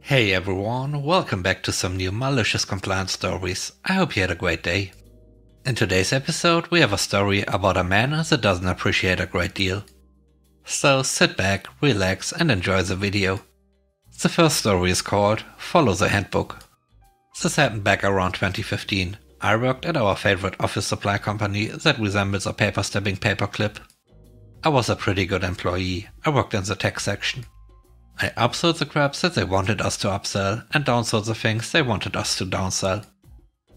Hey everyone, welcome back to some new malicious compliance stories. I hope you had a great day. In today's episode we have a story about a man that doesn't appreciate a great deal. So sit back, relax and enjoy the video. The first story is called Follow the Handbook. This happened back around 2015. I worked at our favorite office supply company that resembles a paper stabbing paperclip. I was a pretty good employee. I worked in the tech section. I upsold the crap that they wanted us to upsell and downsold the things they wanted us to downsell.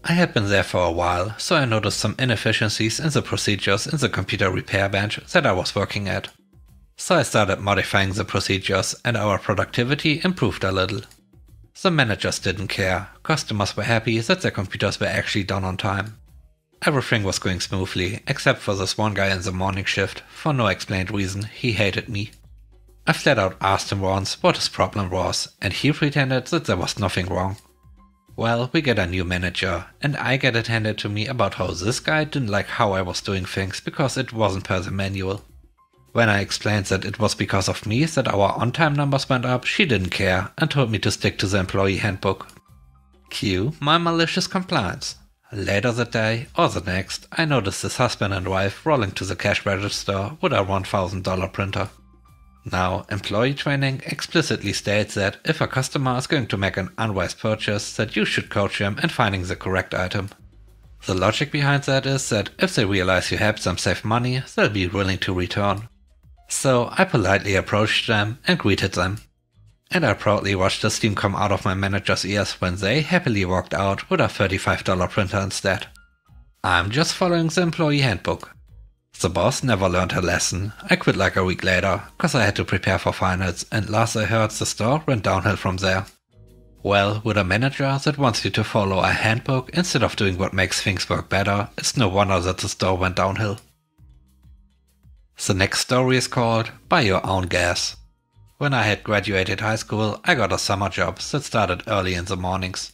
I had been there for a while, so I noticed some inefficiencies in the procedures in the computer repair bench that I was working at. So I started modifying the procedures and our productivity improved a little. The managers didn't care, customers were happy that their computers were actually done on time. Everything was going smoothly, except for this one guy in the morning shift. For no explained reason, he hated me. I flat out asked him once what his problem was, and he pretended that there was nothing wrong. Well, we get a new manager, and I get it handed to me about how this guy didn't like how I was doing things because it wasn't per the manual. When I explained that it was because of me that our on-time numbers went up, she didn't care and told me to stick to the employee handbook. Cue my malicious compliance. Later that day, or the next, I noticed this husband and wife rolling to the cash register with a $1,000 printer. Now, employee training explicitly states that if a customer is going to make an unwise purchase, that you should coach them in finding the correct item. The logic behind that is that if they realize you helped them save money, they'll be willing to return. So I politely approached them and greeted them. And I proudly watched the steam come out of my manager's ears when they happily walked out with a $35 printer instead. I'm just following the employee handbook. The boss never learned her lesson. I quit like a week later, cause I had to prepare for finals, and last I heard the store went downhill from there. Well, with a manager that wants you to follow a handbook instead of doing what makes things work better, it's no wonder that the store went downhill. The next story is called Buy Your Own Gas. When I had graduated high school, I got a summer job that started early in the mornings.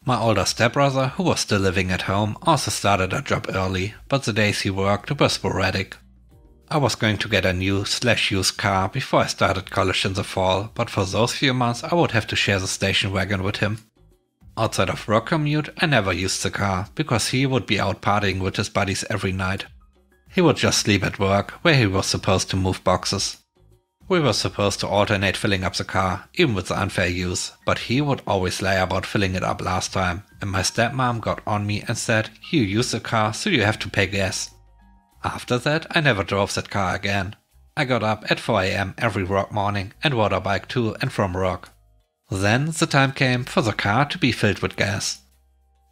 My older stepbrother, who was still living at home, also started a job early, but the days he worked were sporadic. I was going to get a new/used car before I started college in the fall, but for those few months I would have to share the station wagon with him. Outside of work commute, I never used the car, because he would be out partying with his buddies every night. He would just sleep at work, where he was supposed to move boxes. We were supposed to alternate filling up the car, even with the unfair use, but he would always lie about filling it up last time, and my stepmom got on me and said, "You use the car, so you have to pay gas." After that, I never drove that car again. I got up at 4 AM every work morning and rode a bike to and from work. Then the time came for the car to be filled with gas.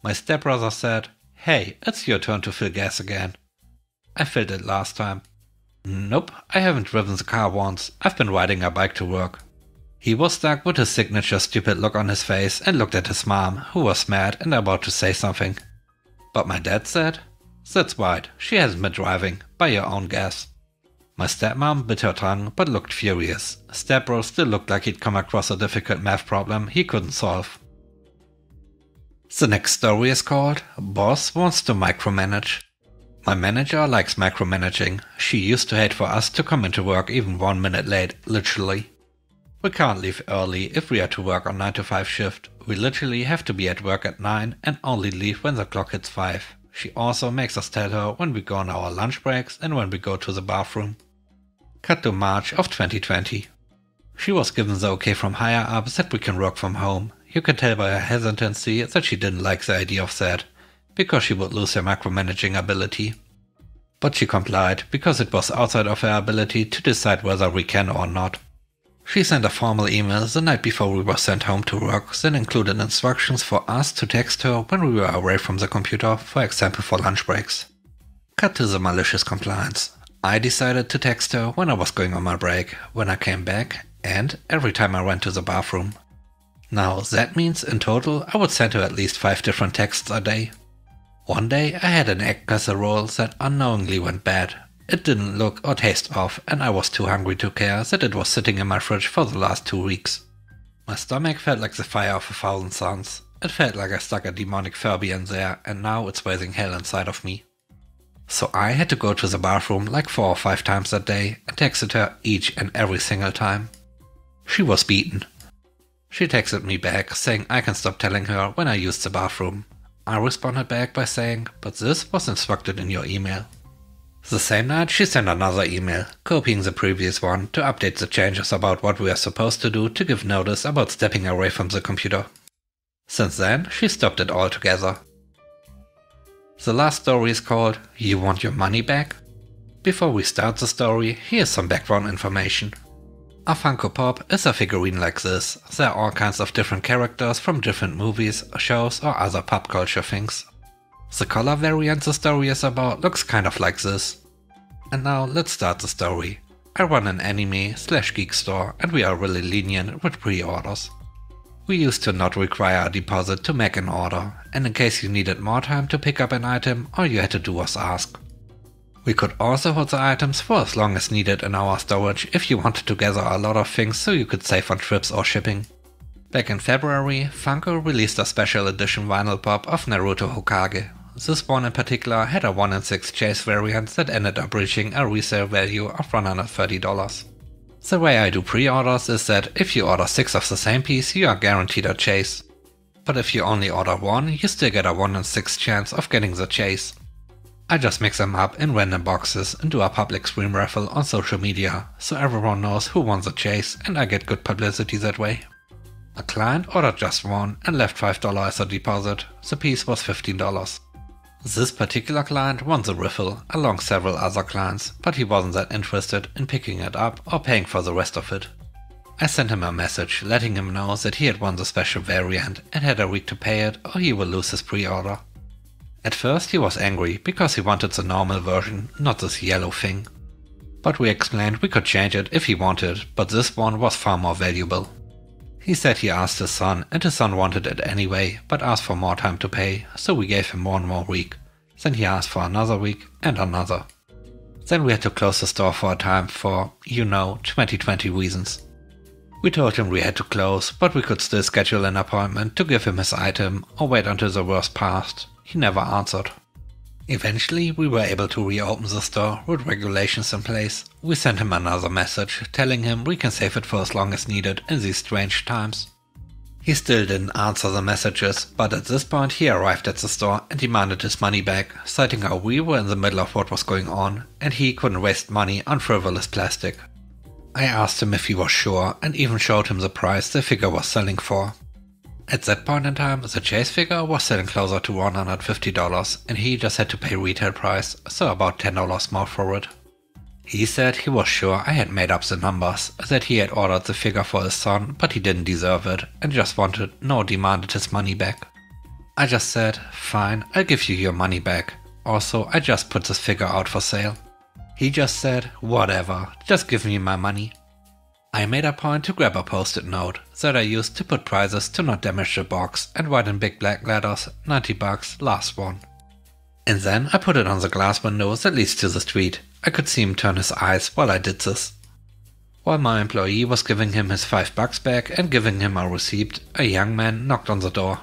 My stepbrother said, "Hey, it's your turn to fill gas again." I filled it last time. Nope, I haven't driven the car once. I've been riding a bike to work. He was stuck with his signature stupid look on his face and looked at his mom, who was mad and about to say something. But my dad said, "That's right, she hasn't been driving. Buy your own gas." My stepmom bit her tongue but looked furious. Stepbro still looked like he'd come across a difficult math problem he couldn't solve. The next story is called Boss Wants to Micromanage. My manager likes micromanaging. She used to hate for us to come into work even 1 minute late, literally. We can't leave early if we are to work on 9 to 5 shift. We literally have to be at work at 9 and only leave when the clock hits 5. She also makes us tell her when we go on our lunch breaks and when we go to the bathroom. Cut to March of 2020. She was given the okay from higher up that we can work from home. You can tell by her hesitancy that she didn't like the idea of that, because she would lose her micromanaging ability. But she complied, because it was outside of her ability to decide whether we can or not. She sent a formal email the night before we were sent home to work that included instructions for us to text her when we were away from the computer, for example for lunch breaks. Cut to the malicious compliance. I decided to text her when I was going on my break, when I came back, and every time I went to the bathroom. Now that means in total I would send her at least 5 different texts a day. One day I had an egg casserole that unknowingly went bad. It didn't look or taste off, and I was too hungry to care that it was sitting in my fridge for the last 2 weeks. My stomach felt like the fire of 1,000 suns. It felt like I stuck a demonic Furby in there, and now it's raising hell inside of me. So I had to go to the bathroom like 4 or 5 times that day and texted her each and every single time. She was beaten. She texted me back saying I can stop telling her when I used the bathroom. I responded back by saying, but this was instructed in your email. The same night she sent another email, copying the previous one to update the changes about what we are supposed to do to give notice about stepping away from the computer. Since then, she stopped it altogether. The last story is called You Want Your Money Back? Before we start the story, here's some background information. A Funko Pop is a figurine like this. There are all kinds of different characters from different movies, shows or other pop culture things. The color variant the story is about looks kind of like this. And now let's start the story. I run an anime/geek store and we are really lenient with pre-orders. We used to not require a deposit to make an order, and in case you needed more time to pick up an item, all you had to do was ask. We could also hold the items for as long as needed in our storage if you wanted to gather a lot of things so you could save on trips or shipping. Back in February, Funko released a special edition vinyl pop of Naruto Hokage. This one in particular had a 1 in 6 chase variant that ended up reaching a resale value of $130. The way I do pre-orders is that if you order 6 of the same piece, you are guaranteed a chase. But if you only order 1, you still get a 1 in 6 chance of getting the chase. I just mix them up in random boxes and do a public stream raffle on social media, so everyone knows who won the chase and I get good publicity that way. A client ordered just 1 and left $5 as a deposit. The piece was $15. This particular client won the raffle along several other clients, but he wasn't that interested in picking it up or paying for the rest of it. I sent him a message letting him know that he had won the special variant and had a week to pay it or he will lose his pre-order. At first he was angry because he wanted the normal version, not this yellow thing. But we explained we could change it if he wanted, but this one was far more valuable. He said he asked his son and his son wanted it anyway, but asked for more time to pay, so we gave him 1 more week. Then he asked for another week and another. Then we had to close the store for a time for, 2020 reasons. We told him we had to close, but we could still schedule an appointment to give him his item or wait until the worst passed. He never answered. Eventually we were able to reopen the store with regulations in place. We sent him another message telling him we can save it for as long as needed in these strange times. He still didn't answer the messages, but at this point he arrived at the store and demanded his money back, citing how we were in the middle of what was going on and he couldn't waste money on frivolous plastic. I asked him if he was sure and even showed him the price the figure was selling for. At that point in time, the chase figure was selling closer to $150 and he just had to pay retail price, so about $10 more for it. He said he was sure I had made up the numbers, that he had ordered the figure for his son but he didn't deserve it and just demanded his money back. I just said, fine, I'll give you your money back. Also, I just put this figure out for sale. He just said, whatever, just give me my money. I made a point to grab a post-it note that I used to put prices to not damage the box and write in big black letters, $90, last one. And then I put it on the glass window that leads to the street. I could see him turn his eyes while I did this. While my employee was giving him his $5 back and giving him a receipt, a young man knocked on the door.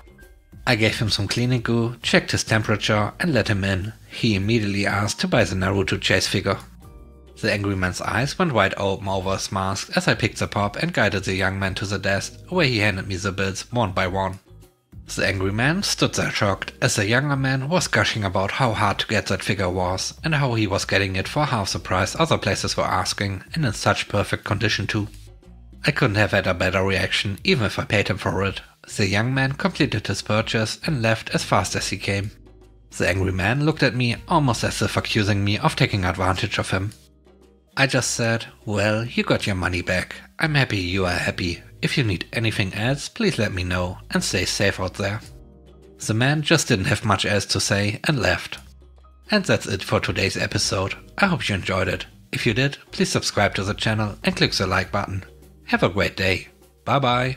I gave him some cleaning goo, checked his temperature and let him in. He immediately asked to buy the Naruto chase figure. The angry man's eyes went wide open over his mask as I picked the pop and guided the young man to the desk, where he handed me the bills one by one. The angry man stood there shocked as the younger man was gushing about how hard to get that figure was and how he was getting it for half the price other places were asking and in such perfect condition too. I couldn't have had a better reaction even if I paid him for it. The young man completed his purchase and left as fast as he came. The angry man looked at me almost as if accusing me of taking advantage of him. I just said, well, you got your money back. I'm happy you are happy. If you need anything else, please let me know and stay safe out there. The man just didn't have much else to say and left. And that's it for today's episode. I hope you enjoyed it. If you did, please subscribe to the channel and click the like button. Have a great day. Bye bye.